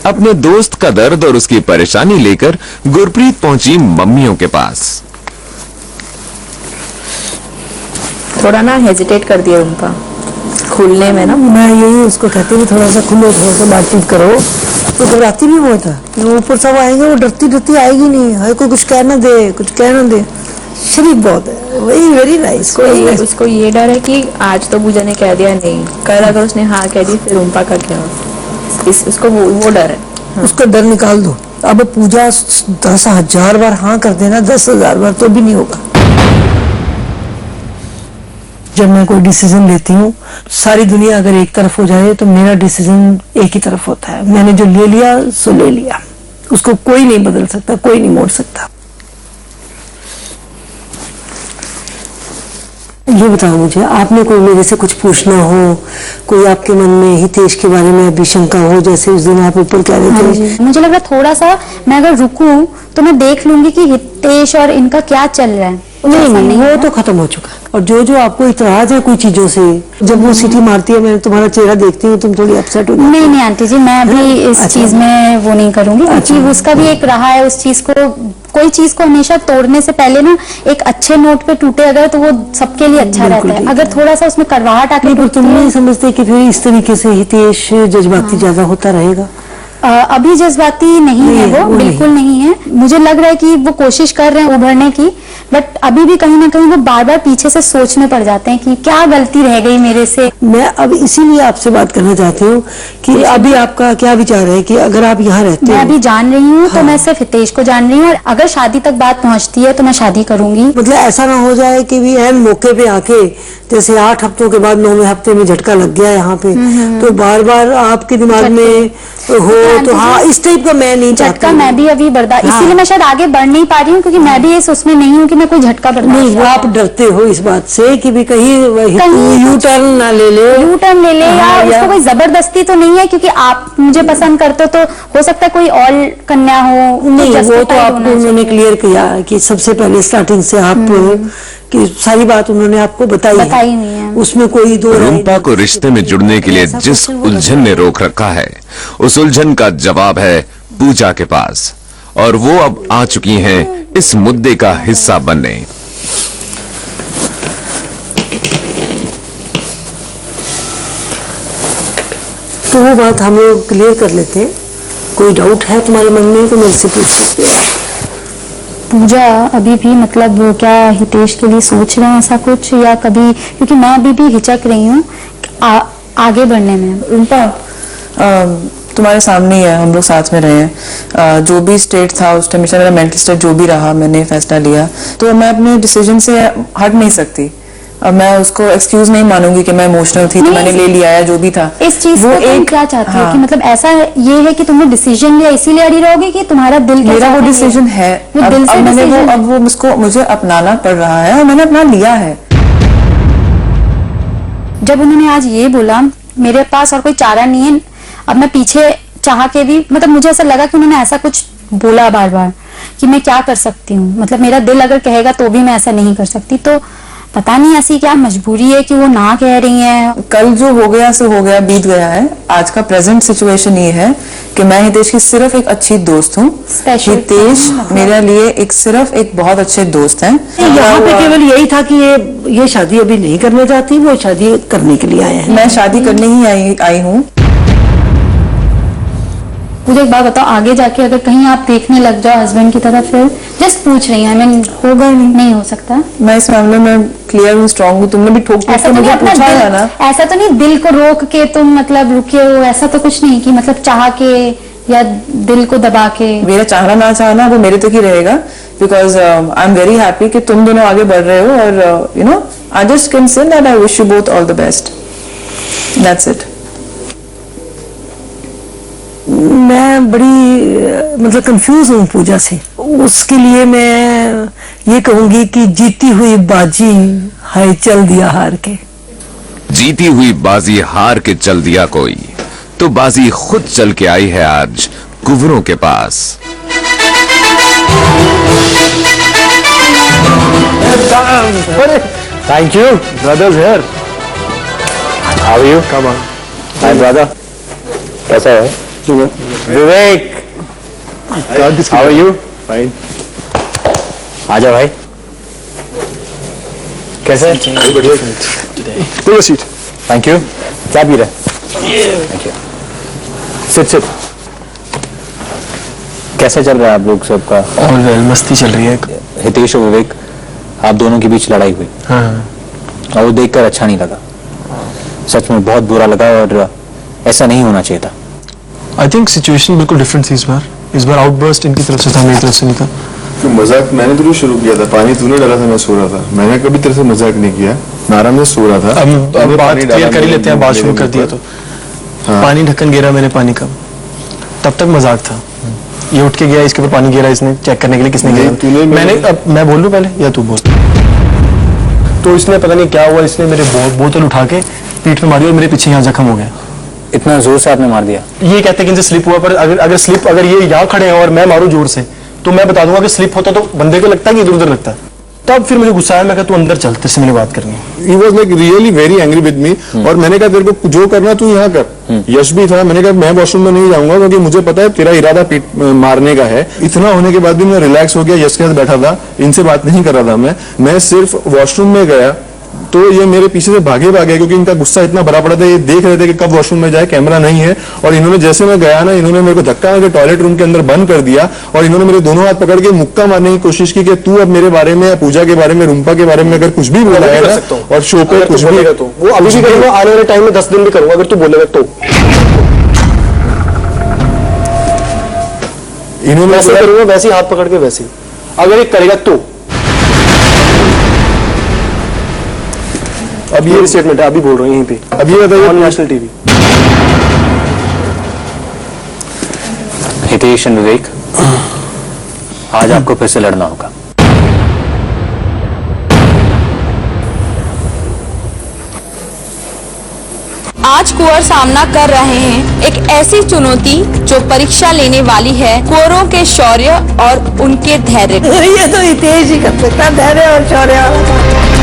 अपने दोस्त का दर्द और उसकी परेशानी लेकर गुरप्रीत पहुंची मम्मियों के पास। थोड़ा ना हेजिटेट कर दिया उनका खुलने में ना। मैं यही उसको कहती हूँ थोड़ा सा खुलो, थोड़ा सा बातचीत करो। तो घबराती भी बहुत है। ऊपर सब आएंगे, वो डरती डरती आएगी नहीं, है कोई कुछ कह ना दे, कुछ कह ना दे। शरीफ बहुत है, वही वेरी नाइस। उसको ये डर है कि आज तो पूजा ने कह दिया नहीं, कल अगर उसने हाँ कह दी फिर रूम्पा का क्या। उसको वो डर है। हाँ। उसका डर निकाल दो। अब पूजा 10,000 बार हाँ कर देना, 10,000 बार तो भी नहीं होगा। जब मैं कोई डिसीजन लेती हूँ, सारी दुनिया अगर एक तरफ हो जाए तो मेरा डिसीजन एक ही तरफ होता है। मैंने जो ले लिया सो ले लिया, उसको कोई नहीं बदल सकता, कोई नहीं मोड़ सकता। ये बताओ मुझे, आपने कोई मेरे से कुछ पूछना हो, कोई आपके मन में हितेश के बारे में अभी शंका हो, जैसे उस दिन आप ऊपर कह रहे थे। मुझे लग रहा थोड़ा सा मैं अगर रुकूं तो मैं देख लूंगी कि हितेश और इनका क्या चल रहा है। नहीं, वो तो खत्म हो चुका। और जो आपको इतराज है कोई चीजों से, जब वो सीटी मारती है, मैं तुम्हारा चेहरा देखती हूँ, तुम थोड़ी अपसेट हो जाती। नहीं आंटी जी, मैं अभी इस चीज में वो नहीं करूंगी, क्योंकि उसका भी एक रहा है उस चीज को। कोई चीज को हमेशा तोड़ने से पहले ना एक अच्छे नोट पे टूटे अगर तो वो सबके लिए अच्छा रहता है। अगर थोड़ा सा उसमें करवाहट आके, पर तुम नहीं समझते कि फिर इस तरीके से हितेश जज्बाती ज्यादा होता रहेगा? अभी जज्बाती नहीं है वो, बिल्कुल नहीं है। मुझे लग रहा है कि वो कोशिश कर रहे हैं उभरने की, बट अभी भी कहीं ना कहीं वो बार बार पीछे से सोचने पड़ जाते हैं कि क्या गलती रह गई मेरे से। मैं अब इसीलिए आपसे बात करना चाहती हूँ कि अभी आपका क्या विचार है कि अगर आप यहाँ रहते मैं हैं। अभी जान रही हूँ तो मैं सिर्फ हितेश को जान रही हूँ, और अगर शादी तक बात पहुँचती है तो मैं शादी करूंगी। मतलब ऐसा ना हो जाए कि भी एन मौके पे आके, जैसे 8 हफ्तों के बाद 9वें हफ्ते में झटका लग गया यहाँ पे, तो बार बार आपके दिमाग में हो तो हाँ, इस टाइप का मैं नहीं चाहती। झटका मैं भी अभी बर्दाश्त, इसीलिए मैं शायद आगे बढ़ नहीं पा रही हूँ, क्योंकि मैं भी इस उसमें नहीं हूँ कि मैं कोई झटका बर्दाश्त। नहीं, वो आप डरते हो इस बात से कि भी कहीं यू टर्न ना ले ले, यू टर्न ले ले, या उसको कोई जबरदस्ती तो नहीं है, क्योंकि आप मुझे पसंद करते हो तो हो सकता है कोई और कन्या हो। नहीं, वो तो आपको उन्होंने क्लियर किया कि सबसे पहले स्टार्टिंग से आप कि सारी बात उन्होंने आपको बताई नहीं है। उसमें कोई दो रूम्पा को रिश्ते में जुड़ने के लिए जिस उलझन ने रोक रखा है, उस उलझन का जवाब है पूजा के पास, और वो अब आ चुकी हैं इस मुद्दे का हिस्सा बनने। तो वो बात हम लोग क्लियर कर लेते हैं। कोई डाउट है तुम्हारे मन में तो मेरे से पूछ सकते हो। पूजा अभी भी मतलब क्या हितेश के लिए सोच रहे हैं ऐसा कुछ, या कभी, क्योंकि मैं अभी भी हिचक रही हूँ आगे बढ़ने में। रूम्पा, तुम्हारे सामने ही है, हम लोग साथ में रहे हैं। जो भी स्टेट था उस टाइम, मेरा मेंटल स्टेट जो भी रहा, मैंने फैसला लिया, तो मैं अपने डिसीजन से हट नहीं सकती। अब मैं उसको एक्सक्यूज नहीं मानूंगी कि मैं इमोशनल थी तो मैंने ले लिया या जो भी था। इस चीज को तुम क्या चाहती हो कि मतलब ऐसा ये है कि तुमने डिसीजन लिया इसीलिए अड़ी रहोगे, कि तुम्हारा दिल मेरा वो डिसीजन है, अब वो मुझे अपनाना पड़ रहा है और मैंने अपना लिया है। जब उन्होंने आज ये बोला मेरे पास और कोई चारा नहीं है, अब मैं पीछे चाह के भी, मतलब मुझे ऐसा लगा कि उन्होंने ऐसा कुछ बोला बार बार कि मैं क्या कर सकती हूँ, मतलब मेरा दिल अगर कहेगा तो भी मैं ऐसा नहीं कर सकती। तो पता नहीं ऐसी क्या मजबूरी है कि वो ना कह रही हैं। कल जो हो गया सो हो गया, बीत गया है। आज का प्रेजेंट सिचुएशन ये है कि मैं हितेश की सिर्फ एक अच्छी दोस्त हूँ। हितेश मेरे लिए सिर्फ एक बहुत अच्छे दोस्त हैं। यहाँ पे केवल यही था कि ये शादी अभी नहीं करना चाहती, वो शादी करने के लिए आए हैं। मैं शादी करने ही आई हूँ। मुझे एक बात बताओ, आगे जाके अगर कहीं आप देखने लग जाओ हस्बैंड की तरफ, फिर जस्ट पूछ रही हूँ, होगा नहीं हो सकता। मैं इस मामले में क्लियर हूँ, स्ट्रांग हूँ। तुमने भी ठोक के मुझे पूछा है ना। ऐसा तो नहीं दिल को रोक के तुम मतलब रुके हो, ऐसा तो कुछ नहीं कि मतलब चाह के या दिल को दबा के। मेरा चाहना ना चाहना वो मेरे तक ही रहेगा, because I am very happy कि तुम दोनों आगे बढ़ रहे हो, और you know I just can say that I wish you both all the best, that's it. मैं बड़ी मतलब कंफ्यूज हूँ पूजा से। उसके लिए मैं ये कहूंगी कि जीती हुई बाजी हाय चल दिया हार के। जीती हुई बाजी हार के चल दिया कोई, तो बाजी खुद चल के आई है आज कुंवरों के पास। Thank you, brothers here. How are you? Come on. Hi, brother. कैसा है? विवेक, हाउ आर यू? फाइन। आजा भाई, कैसे? कोई सीट। Thank you. क्या पी रहे? Thank you. Sit sit. कैसे चल रहा है आप लोग सबका? ऑल वेल, मस्ती चल रही है। हितेश और विवेक, आप दोनों के बीच लड़ाई हुई हाँ। और वो देखकर अच्छा नहीं लगा। सच में बहुत बुरा लगा और ऐसा नहीं होना चाहिए था। आई थिंक सिचुएशन बिल्कुल डिफरेंट थी इस बार आउटबर्स्ट इनकी तरफ से था, मेरी तरफ से नहीं था। तो मजाक मैंने तो शुरू किया था, पानी तूने डाला था, मैं सो रहा था। मैंने कभी तेरे से मजाक नहीं किया, मैं आराम से सो रहा था। अब बात क्लियर कर ही लेते हैं, बात शुरू कर दिया तो। पानी ढक्कन गिरा मैंने पानी का, तब तक मजाक था। ये उठ के गया, इसके ऊपर पानी गिरा, इसने चेक करने के लिए किसने गिरा? मैंने, अब मैं बोल लूं पहले या तू बोल? तो इसने पता नहीं क्या हुआ, इसने मेरे बोतल उठा के पीठ में मारी और मेरे पीछे यहाँ जख्म हो गया। इतना जोर से आपने मार दिया? ये कहते हैं कि इनसे स्लिप हुआ, पर अगर ये यहाँ खड़े हैं और मैं मारूं जोर से तो मैं बता दूंगा कि स्लिप होता तो बंदे को लगता है कि इधर उधर लगता है। तब फिर मुझे गुस्सा आया, मैं कहा तू अंदर चल, तेरे से मैंने बात करनी है। He was like really very angry with me और मैंने कहा तेरे को जो करना तू यहाँ कर। यश भी था, मैंने कहा मैं वॉशरूम में नहीं जाऊंगा क्योंकि मुझे पता है तेरा इरादा पीट मारने का है। इतना होने के बाद भी मैं रिलैक्स हो गया, यश के साथ बैठा था, इनसे बात नहीं कर रहा था मैं सिर्फ वॉशरूम में गया तो ये मेरे पीछे से भागे क्योंकि इनका गुस्सा इतना भरा पड़ा था। ये देख रहे थे कि कब वॉशरूम में जाए, कैमरा नहीं है। और इन्होंने जैसे मैं गया ना, इन्होंने मेरे को धक्का मार के टॉयलेट रूम के अंदर बंद कर दिया और इन्होंने मेरे दोनों हाथ पकड़ के मुक्का मारने की कोशिश की कि तू अब मेरे बारे में, पूजा के बारे में, रुम्पा के बारे में अगर कुछ भी बोला है ना और शो पे कुछ भी तो वो अभी भी करूंगा, आने वाले टाइम में 10 दिन भी करूंगा अगर तू बोलेगा तो। इन्होंने वैसे करूंगा, वैसे ही हाथ पकड़ के वैसे ही। अगर ये करेगा तो अब ये स्टेटमेंट है, अभी बोल रहा हूँ यहीं पे। अब ये बताइए, ऑन नेशनल टीवी। हितेश और विवेक, आज आपको फिर से लड़ना होगा। आज कुंवर सामना कर रहे हैं एक ऐसी चुनौती जो परीक्षा लेने वाली है कुंवरों के शौर्य और उनके धैर्य। ये तो हितेश ही कर सकता, धैर्य और शौर्य।